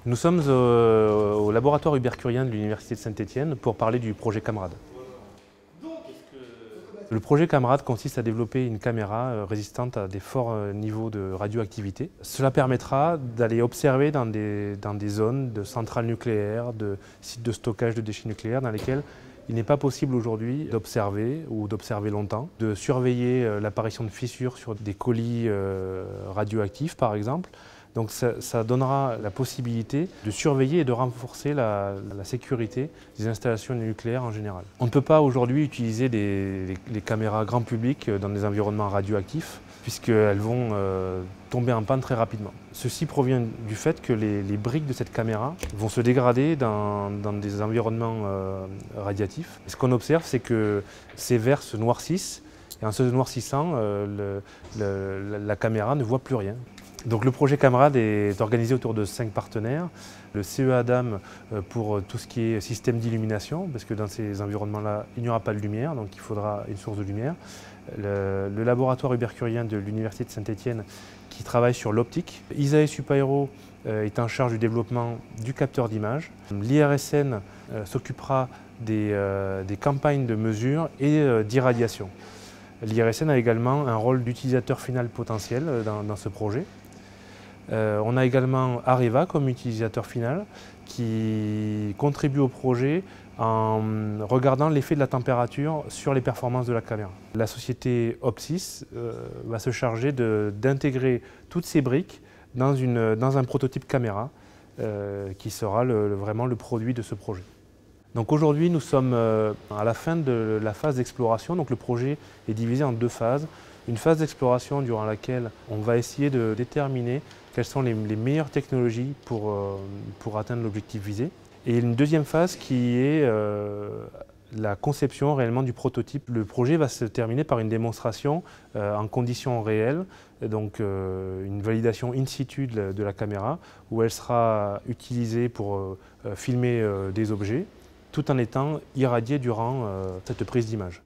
Nous sommes au laboratoire Hubert-Curien de l'Université de Saint-Étienne pour parler du projet Camarade. Le projet Camarade consiste à développer une caméra résistante à des forts niveaux de radioactivité. Cela permettra d'aller observer dans des zones de centrales nucléaires, de sites de stockage de déchets nucléaires dans lesquels il n'est pas possible aujourd'hui d'observer ou d'observer longtemps, de surveiller l'apparition de fissures sur des colis radioactifs par exemple. Donc ça donnera la possibilité de surveiller et de renforcer la sécurité des installations nucléaires en général. On ne peut pas aujourd'hui utiliser les caméras grand public dans des environnements radioactifs puisqu'elles vont tomber en panne très rapidement. Ceci provient du fait que les briques de cette caméra vont se dégrader dans des environnements radiatifs. Et ce qu'on observe, c'est que ces verres se noircissent et en se noircissant, la caméra ne voit plus rien. Donc le projet Camarade est organisé autour de 5 partenaires. Le CE-ADAM pour tout ce qui est système d'illumination, parce que dans ces environnements-là, il n'y aura pas de lumière, donc il faudra une source de lumière. Le laboratoire Hubert-Curien de l'Université de Saint-Étienne qui travaille sur l'optique. ISAE Supaéro est en charge du développement du capteur d'image. L'IRSN s'occupera des campagnes de mesure et d'irradiation. L'IRSN a également un rôle d'utilisateur final potentiel dans ce projet. On a également Areva comme utilisateur final qui contribue au projet en regardant l'effet de la température sur les performances de la caméra. La société Opsys va se charger d'intégrer toutes ces briques dans un prototype caméra qui sera vraiment le produit de ce projet. Donc aujourd'hui, nous sommes à la fin de la phase d'exploration. Donc le projet est divisé en 2 phases. Une phase d'exploration durant laquelle on va essayer de déterminer quelles sont les meilleures technologies pour atteindre l'objectif visé. Et une deuxième phase qui est la conception réellement du prototype. Le projet va se terminer par une démonstration en conditions réelles, donc une validation in situ de la caméra, où elle sera utilisée pour filmer des objets, tout en étant irradiée durant cette prise d'image.